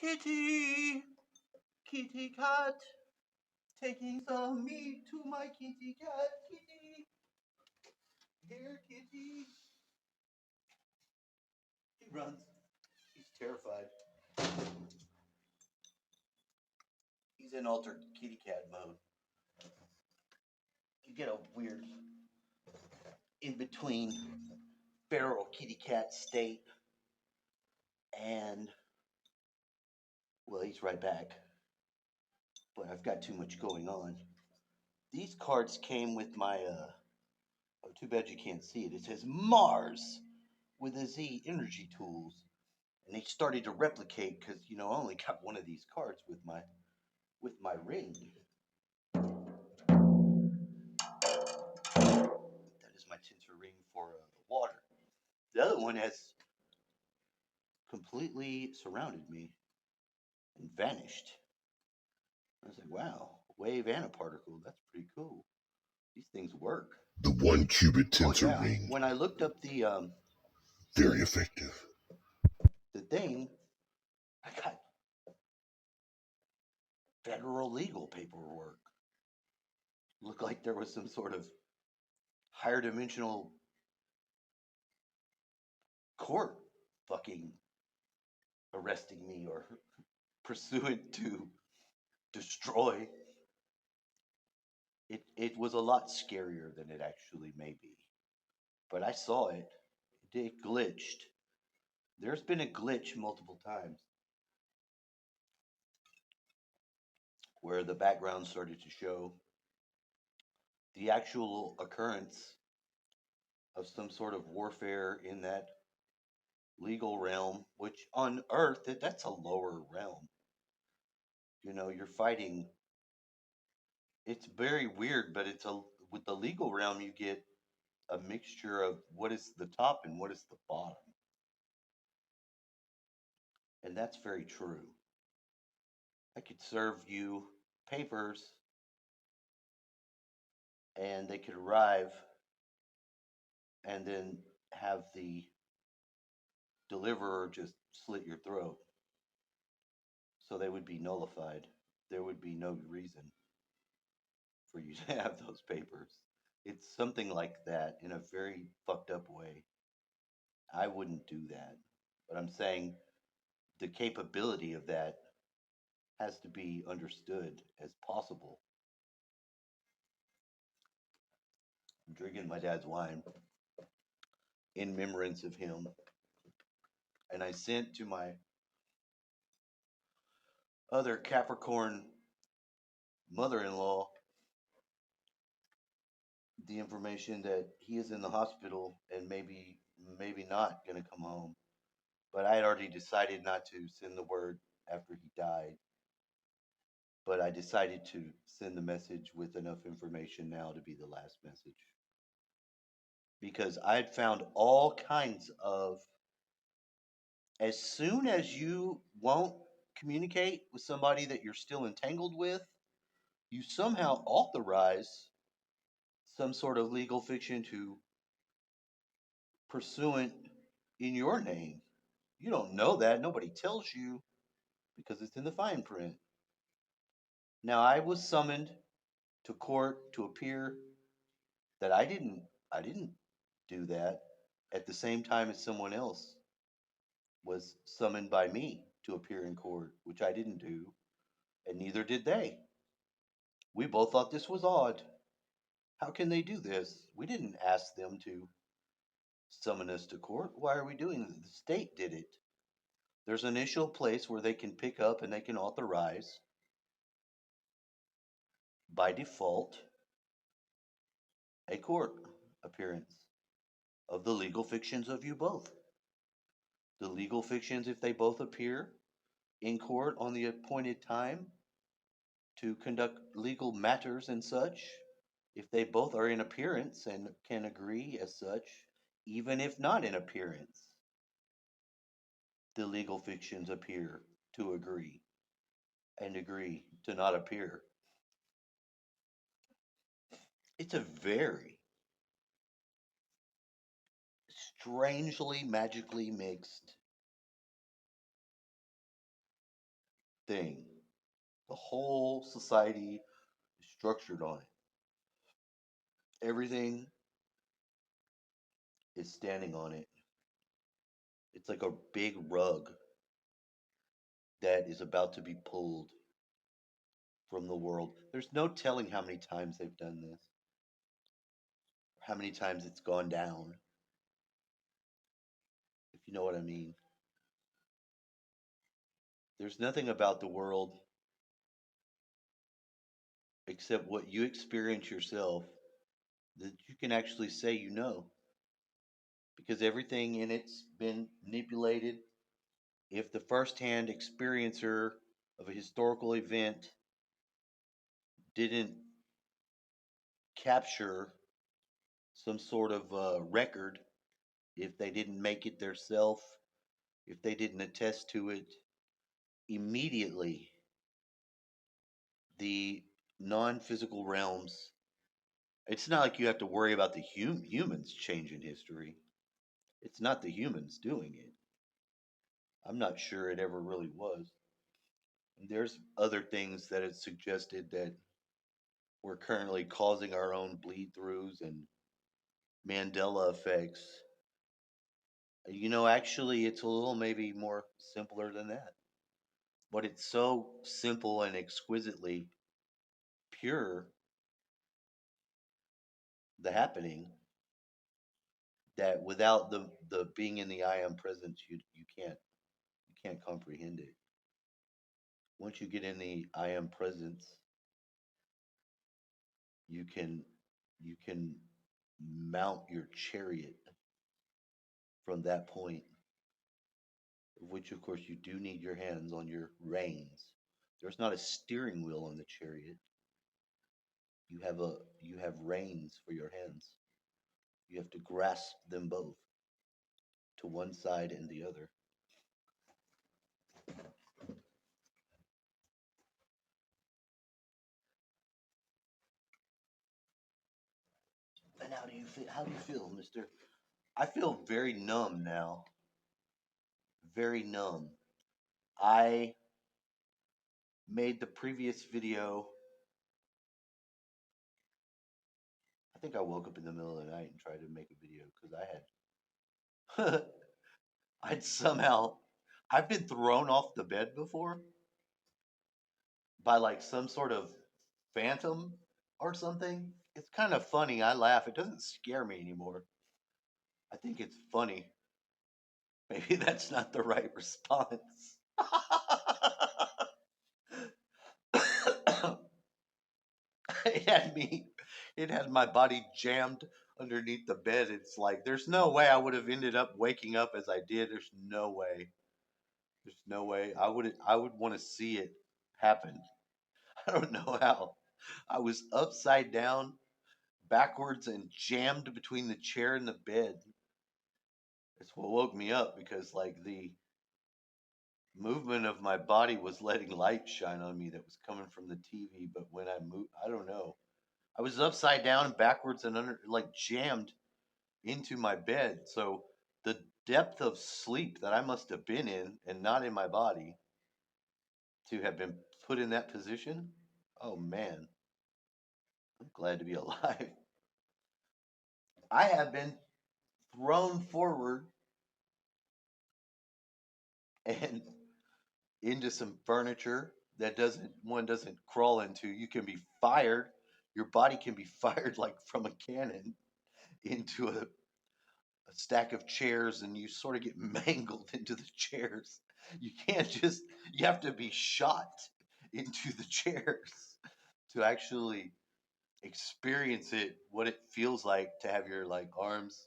Kitty, kitty cat, taking some meat to my kitty cat. Kitty, here, kitty. He runs. He's terrified. He's in altered kitty cat mode. You get a weird in between feral kitty cat state and, well, he's right back. But I've got too much going on. These cards came with my, oh, too bad you can't see it. It says Mars with a Z Energy Tools. And they started to replicate because, I only got one of these cards with my ring. That is my tinsel ring for the water. The other one has completely surrounded me and vanished. I was like, wow, a wave and a particle. That's pretty cool. These things work. The 1-qubit tensor yeah. ring. When I looked up Very effective. the thing, I got federal legal paperwork. Looked like there was some sort of higher dimensional court fucking arresting me or pursuant to destroy. It was a lot scarier than it actually may be. But I saw it. It glitched. There's been a glitch multiple times where the background started to show the actual occurrence of some sort of warfare in that legal realm, which on Earth, that's a lower realm. You're fighting. It's very weird, but with the legal realm, you get a mixture of what is the top and what is the bottom. And that's very true. I could serve you papers and they could arrive and then have the deliverer just slit your throat. So they would be nullified. There would be no reason for you to have those papers. It's something like that in a very fucked up way. I wouldn't do that. But I'm saying the capability of that has to be understood as possible. I'm drinking my dad's wine in remembrance of him. And I sent to my other Capricorn mother-in-law the information that he is in the hospital and maybe not going to come home. But I had already decided not to send the word after he died. But I decided to send the message with enough information now to be the last message. Because I had found all kinds of, as soon as you won't communicate with somebody that you're still entangled with, you somehow authorize some sort of legal fiction to pursuant in your name. You don't know that. Nobody tells you because it's in the fine print. Now I was summoned to court to appear that I didn't do that at the same time as someone else was summoned by me to appear in court, which I didn't do, and neither did they. We both thought this was odd. How can they do this? We didn't ask them to summon us to court. Why are we doing this? The state did it. There's an initial place where they can pick up and they can authorize by default a court appearance of the legal fictions of you both. The legal fictions, if they both appear in court on the appointed time to conduct legal matters and such, if they both are in appearance and can agree as such, even if not in appearance, the legal fictions appear to agree and agree to not appear. It's a very strangely, magically mixed thing. The whole society is structured on it. Everything is standing on it. It's like a big rug that is about to be pulled from the world. There's no telling how many times they've done this, how many times it's gone down, if you know what I mean. There's nothing about the world except what you experience yourself that you can actually say you know, because everything in it's been manipulated. If the first-hand experiencer of a historical event didn't capture some sort of record, if they didn't make it theirself, if they didn't attest to it, immediately the non-physical realms. It's not like you have to worry about the humans changing history. It's not the humans doing it. I'm not sure it ever really was. There's other things that have suggested that we're currently causing our own bleed throughs and Mandela effects. Actually, it's a little maybe more simpler than that. But it's so simple and exquisitely pure, the happening, that without the being in the I am presence, you can't comprehend it. Once you get in the I am presence, you can mount your chariot from that point, which of course you do need your hands on your reins. There's not a steering wheel on the chariot. You have reins for your hands. You have to grasp them both to one side and the other. And how do you feel? How do you feel, Mister? I feel very numb now. Very numb. I made the previous video. I think I woke up in the middle of the night and tried to make a video because I'd somehow, I've been thrown off the bed before by like some sort of phantom or something. It's kind of funny. I laugh. It doesn't scare me anymore. I think it's funny. Maybe that's not the right response. it had me, it had my body jammed underneath the bed. It's like, there's no way I would have ended up waking up as I did. There's no way. There's no way. I would want to see it happen. I don't know how. I was upside down, backwards, and jammed between the chair and the bed. It's what woke me up because like the movement of my body was letting light shine on me that was coming from the TV, but when I moved, I don't know. I was upside down and backwards and under, like jammed into my bed. So the depth of sleep that I must have been in and not in my body to have been put in that position. Oh man, I'm glad to be alive. I have been thrown forward and into some furniture that doesn't crawl into. You can be fired. Your body can be fired like from a cannon into a stack of chairs, and you sort of get mangled into the chairs. You can't just, you have to be shot into the chairs to actually experience it, what it feels like to have your like arms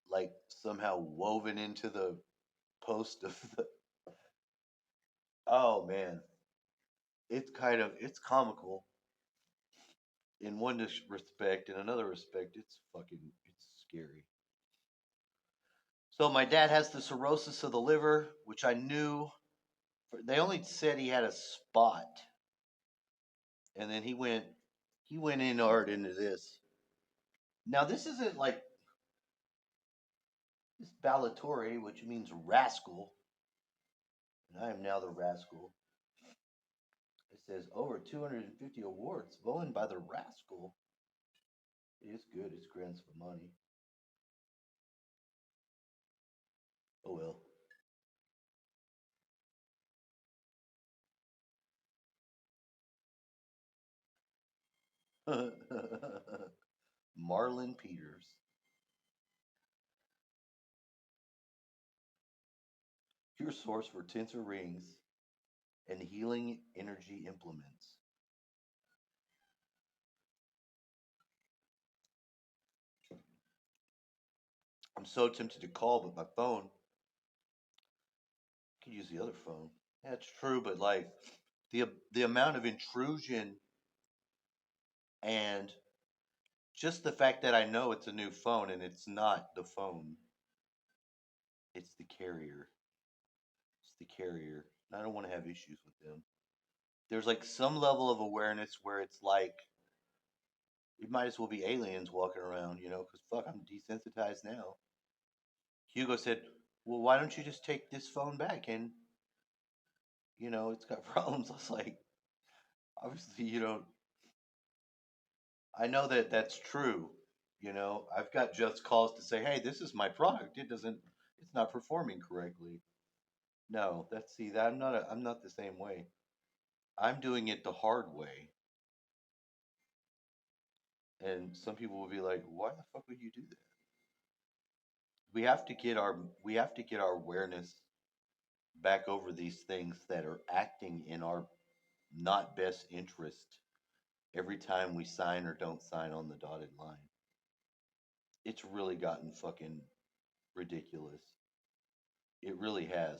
like somehow woven into the post of the. Oh man, it's comical in one respect. In another respect, it's scary. So my dad has the cirrhosis of the liver, which I knew. They only said he had a spot, and then he went in hard into this. Now this isn't like this Ballatori, which means rascal, and I am now the rascal. It says over 250 awards won by the Rascal. It's good. It's grants for money. Oh well. Marlon Peters. Your source for tensor rings and healing energy implements. I'm so tempted to call, but my phone, I could use the other phone. That's true, but like the amount of intrusion and just the fact that I know it's a new phone and it's not the phone, it's the carrier. It's the carrier. I don't want to have issues with them. There's like some level of awareness where it's like it might as well be aliens walking around, because fuck, I'm desensitized now. Hugo said, "Well, why don't you just take this phone back and it's got problems." I was like, "Obviously, you don't." I know that that's true. I've got just calls to say, "Hey, this is my product. It's not performing correctly." No, see that I'm not the same way. I'm doing it the hard way, and some people will be like, "Why the fuck would you do that?" We have to get our awareness back over these things that are acting in our not best interest every time we sign or don't sign on the dotted line. It's really gotten fucking ridiculous. It really has.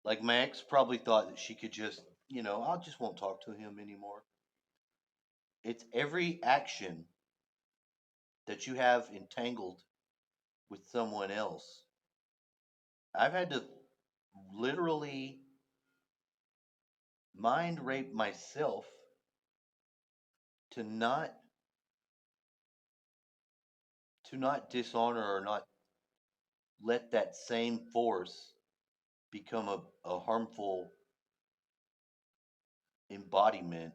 Like my ex probably thought that she could just, I just won't talk to him anymore. It's every action that you have entangled with someone else. I've had to literally mind rape myself to not dishonor or not let that same force become a harmful embodiment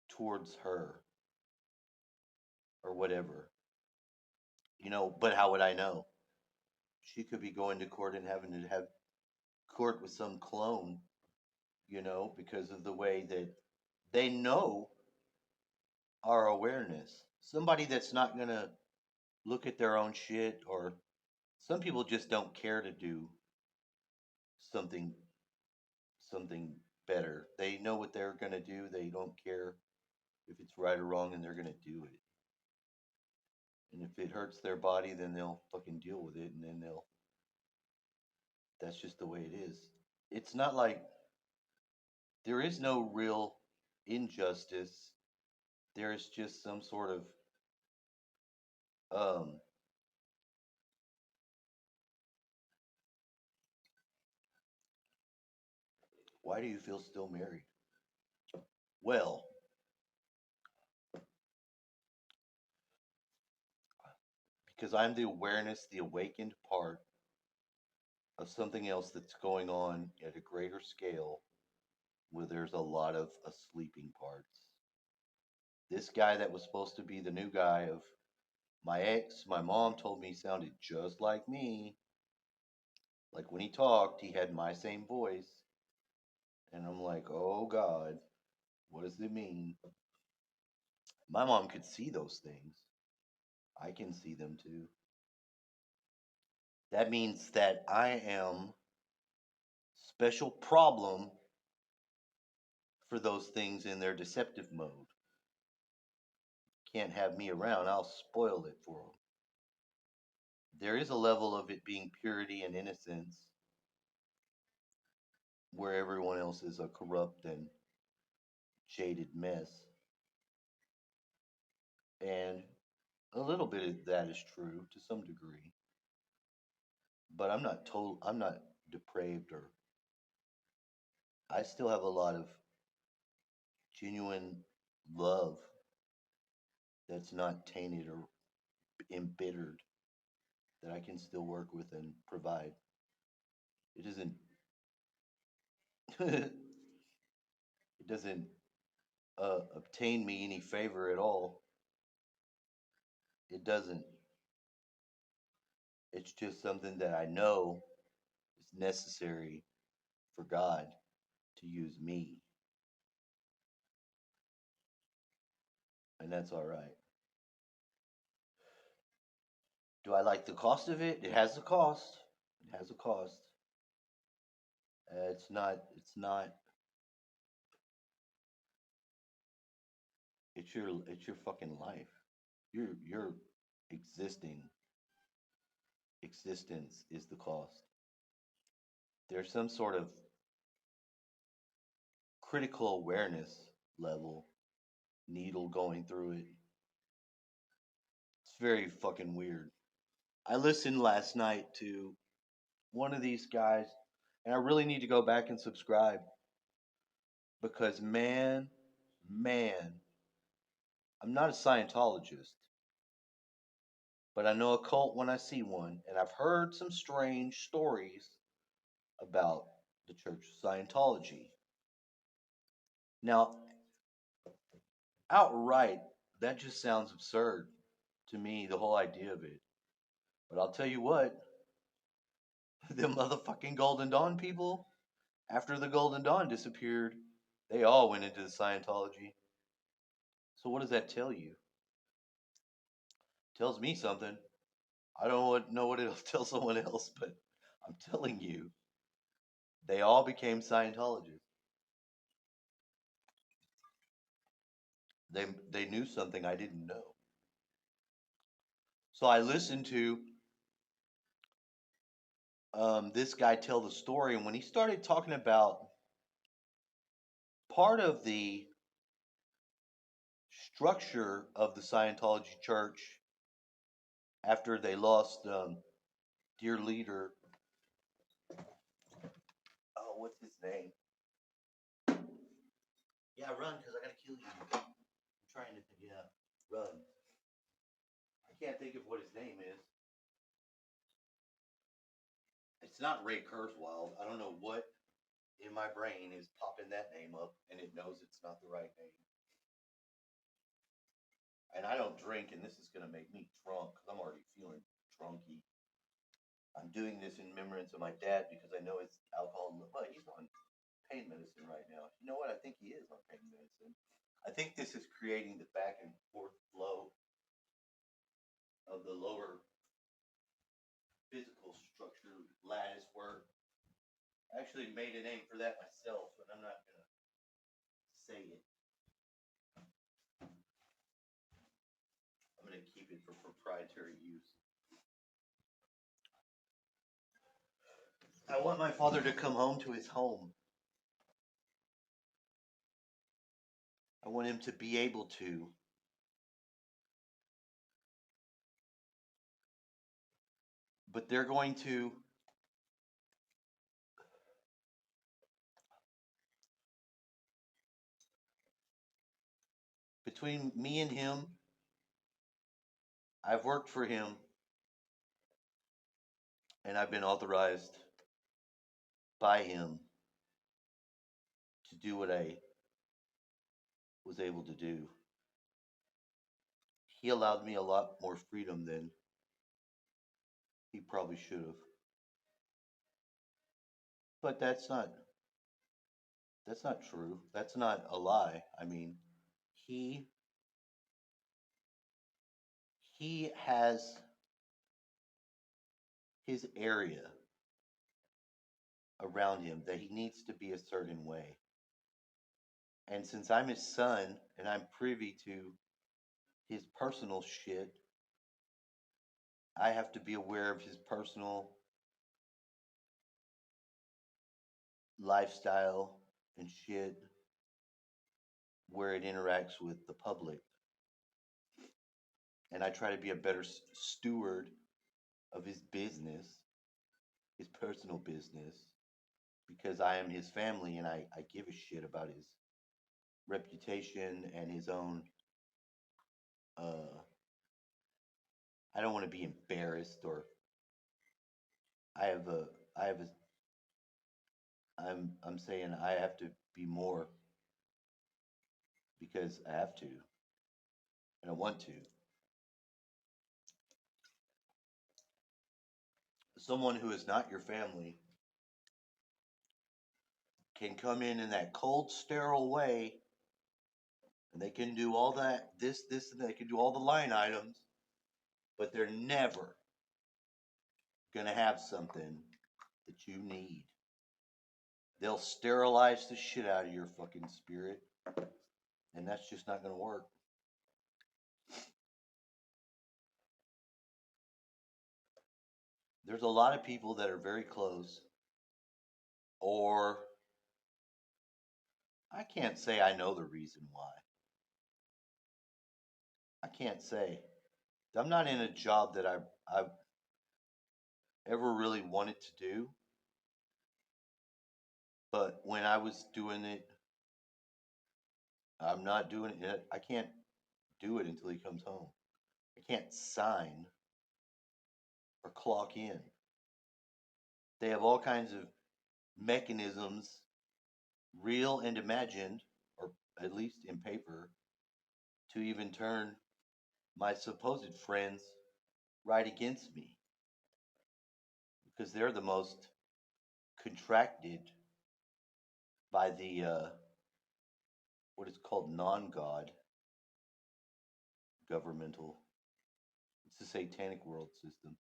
towards her or whatever. But how would I know? She could be going to court and having to have court with some clone, because of the way that they know our awareness. Somebody that's not going to look at their own shit, or some people just don't care to do something something better. They know what they're going to do. They don't care if it's right or wrong, and they're going to do it. And if it hurts their body, then they'll fucking deal with it, and then that's just the way it is. It's not like there is no real injustice. There is just some sort of um why do you feel still married? Well, because I'm the awareness, the awakened part of something else that's going on at a greater scale where there's a lot of sleeping parts. This guy that was supposed to be the new guy of my ex, my mom told me sounded just like me. Like when he talked, he had my same voice. And I'm like, oh God, what does it mean? My mom could see those things. I can see them too. That means that I am special problem for those things in their deceptive mode. Can't have me around, I'll spoil it for them. There is a level of it being purity and innocence where everyone else is a corrupt and jaded mess. And a little bit of that is true to some degree. But I'm not depraved, or I still have a lot of genuine love that's not tainted or embittered that I can still work with and provide. It isn't It doesn't obtain me any favor at all. It doesn't. It's just something that I know is necessary for God to use me, and that's all right. Do I like the cost of it? It has a cost. It has a cost. It's not. It's not. It's your. It's your fucking life. Your existing existence is the cost. There's some sort of critical awareness level needle going through it. It's very fucking weird. I listened last night to one of these guys, and I really need to go back and subscribe because man, I'm not a Scientologist, but I know a cult when I see one, and I've heard some strange stories about the Church of Scientology. Now, outright, that just sounds absurd to me, the whole idea of it. But I'll tell you what, the motherfucking Golden Dawn people, after the Golden Dawn disappeared, they all went into the Scientology. So what does that tell you? It tells me something. I don't know what it'll tell someone else, but I'm telling you, they all became Scientologists. They knew something I didn't know. So I listened to this guy tell the story, and when he started talking about part of the structure of the Scientology Church after they lost dear leader. Oh, what's his name? Yeah, run, because I gotta kill you. I'm trying to think. Yeah, run. I can't think of what his name is. It's not Ray Kurzweil. I don't know what in my brain is popping that name up, and it knows it's not the right name. And I don't drink, and this is gonna make me drunk because I'm already feeling drunky. I'm doing this in remembrance of my dad because I know it's alcohol. But he's on pain medicine right now. You know what? I think he is on pain medicine. I think this is creating the back and forth flow of the lower physical structure, lattice work. I actually made a name for that myself, but I'm not going to say it. I'm going to keep it for proprietary use. I want my father to come home to his home. I want him to be able to. But they're going to. Between me and him, I've worked for him and I've been authorized by him to do what I was able to do. He allowed me a lot more freedom than he probably should have. But that's not true. That's not a lie. I mean, he he has his area around him that he needs to be a certain way. And since I'm his son and I'm privy to his personal shit, I have to be aware of his personal lifestyle and shit where it interacts with the public. And I try to be a better steward of his business, his personal business, because I am his family and I give a shit about his reputation and his own. Uh, I don't want to be embarrassed or I have a, I have a, I'm saying I have to be more because I have to and I want to. Someone who is not your family can come in that cold, sterile way, and they can do all that, this, and they can do all the line items, but they're never going to have something that you need. They'll sterilize the shit out of your fucking spirit, and that's just not going to work. There's a lot of people that are very close, or I can't say I know the reason why. I can't say. I'm not in a job that I've ever really wanted to do, but when I was doing it, I'm not doing it yet. I can't do it until he comes home. I can't sign or clock in. They have all kinds of mechanisms, real and imagined, or at least in paper, to even turn my supposed friends right against me because they're the most contracted by the what is called non-God governmental. It's the satanic world system.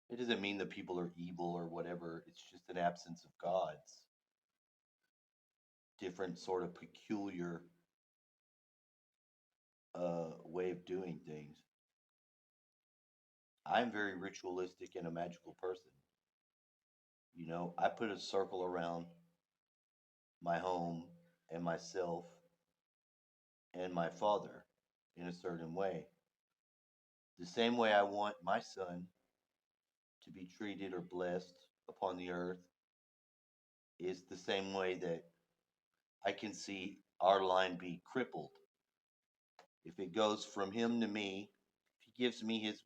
It doesn't mean that people are evil or whatever. It's just an absence of gods. Different sort of peculiar way of doing things. I'm very ritualistic and a magical person. You know, I put a circle around my home and myself and my father in a certain way. The same way I want my son to be treated or blessed upon the earth is the same way that I can see our line be crippled. If it goes from him to me, if he gives me his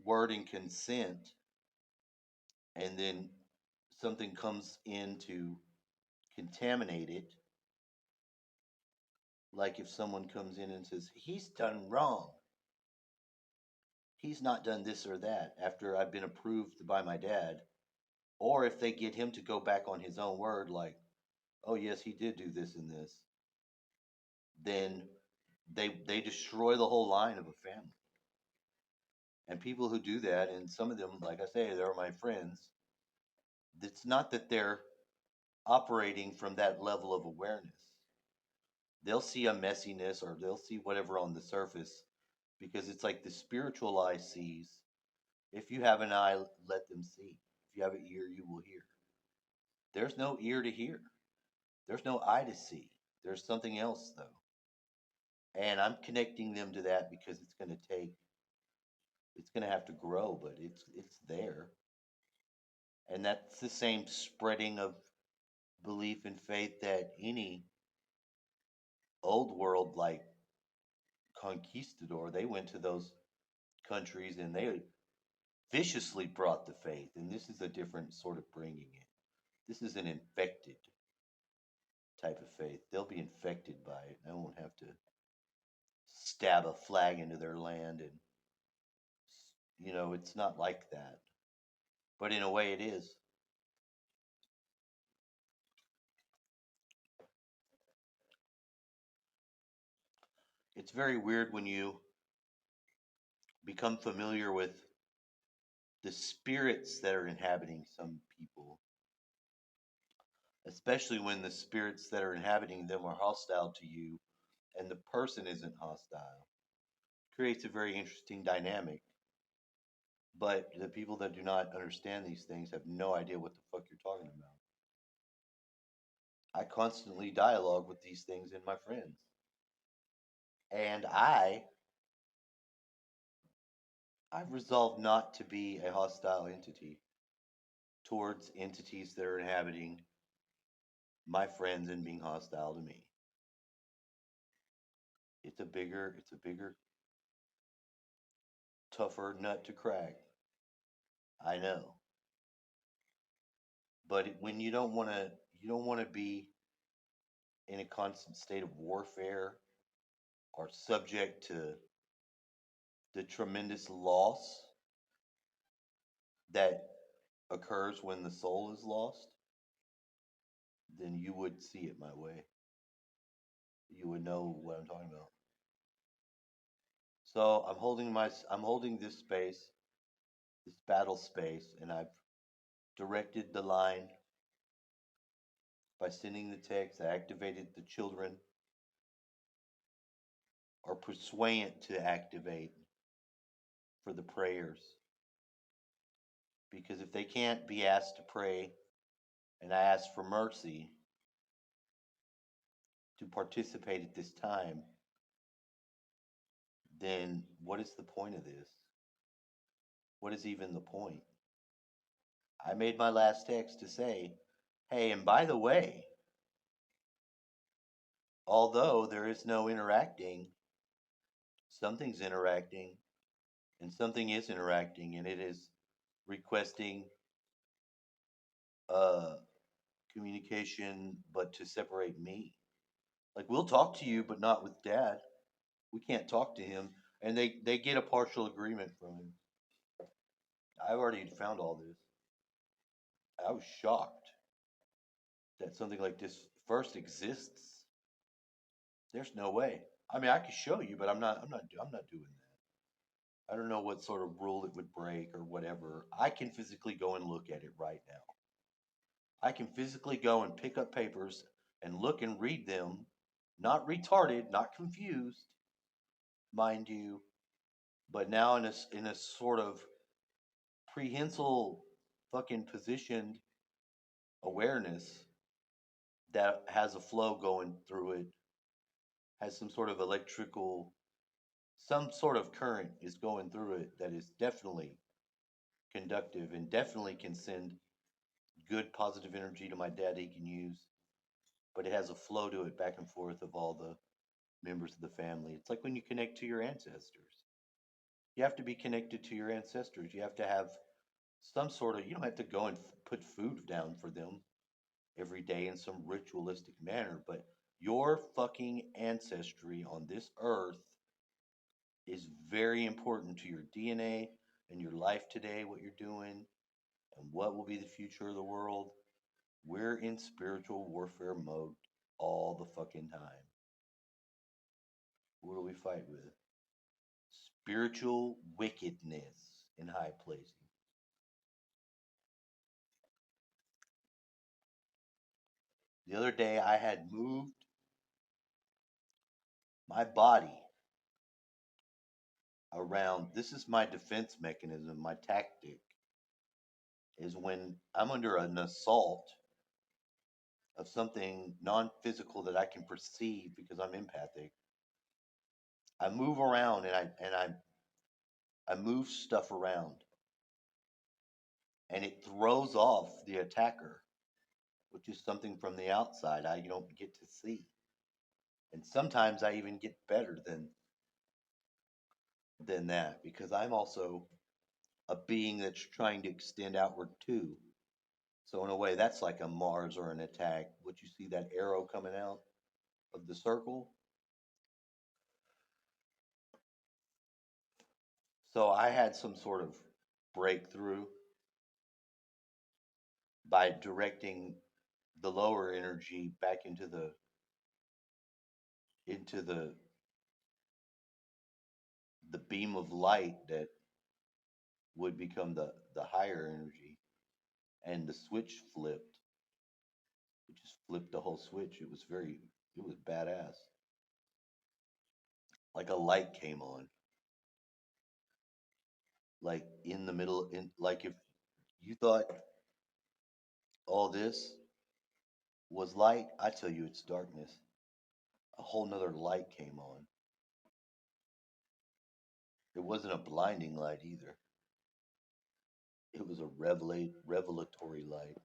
word and consent, and then something comes in to contaminate it, like if someone comes in and says, he's done wrong, he's not done this or that after I've been approved by my dad, or if they get him to go back on his own word, like, oh, yes, he did do this and this, then they destroy the whole line of a family. And people who do that, and some of them, like I say, they're my friends, it's not that they're operating from that level of awareness. They'll see a messiness or they'll see whatever on the surface because it's like the spiritual eye sees. If you have an eye, let them see. If you have an ear, you will hear. There's no ear to hear, there's no eye to see. There's something else, though. And I'm connecting them to that because it's going to have to grow, but it's there. And that's the same spreading of belief and faith that any old world like conquistador, they went to those countries and they viciously brought the faith. And this is a different sort of bringing it. This is an infected type of faith. They'll be infected by it. I won't have to stab a flag into their land. And, it's not like that. But in a way, it is. It's very weird when you become familiar with the spirits that are inhabiting some people, especially when the spirits that are inhabiting them are hostile to you and the person isn't hostile. Creates a very interesting dynamic. But the people that do not understand these things have no idea what the fuck you're talking about. I constantly dialogue with these things in my friends. And I've resolved not to be a hostile entity towards entities that are inhabiting my friends and being hostile to me. It's a bigger, tougher nut to crack. I know. But when you don't want to be in a constant state of warfare are subject to the tremendous loss that occurs when the soul is lost, then you would see it my way. You would know what I'm talking about. So I'm holding this space, this battle space, and I've directed the line by sending the text. I activated the children, or persuaded to activate for the prayers. Because if they can't be asked to pray, and I ask for mercy to participate at this time, then what is the point of this? What is even the point? I made my last text to say, hey, and by the way, although there is no interacting, something's interacting, and something is interacting, and it is requesting communication, but to separate me. Like, we'll talk to you, but not with Dad. We can't talk to him. And they get a partial agreement from him. I've already found all this. I was shocked that something like this first exists. There's no way. I mean, I could show you, but I'm not doing that. I don't know what sort of rule it would break or whatever. I can physically go and look at it right now. I can physically go and pick up papers and look and read them, not retarded, not confused, mind you, but now in a sort of prehensile fucking positioned awareness that has a flow going through it, has some sort of electrical, some sort of current is going through it that is definitely conductive and definitely can send good positive energy to my dad he can use, but it has a flow to it back and forth of all the members of the family. It's like when you connect to your ancestors. You have to be connected to your ancestors. You have to have some sort of, you don't have to go and put food down for them every day in some ritualistic manner, but your fucking ancestry on this earth is very important to your DNA and your life today, what you're doing, and what will be the future of the world. We're in spiritual warfare mode all the fucking time. What do we fight with? Spiritual wickedness in high places. The other day I had moved my body around. This is my defense mechanism, my tactic is when I'm under an assault of something non-physical that I can perceive because I'm empathic. I move around I move stuff around, and it throws off the attacker, which is something from the outside I don't get to see. And sometimes I even get better than that because I'm also a being that's trying to extend outward too. So in a way, that's like a Mars or an attack. Would you see that arrow coming out of the circle? So I had some sort of breakthrough by directing the lower energy back into the beam of light that would become the higher energy, and the switch flipped. It just flipped the whole switch. It was badass. Like a light came on, like in the middle, in like if you thought all this was light, I tell you it's darkness. A whole nother light came on. It wasn't a blinding light either. It was a revelatory light.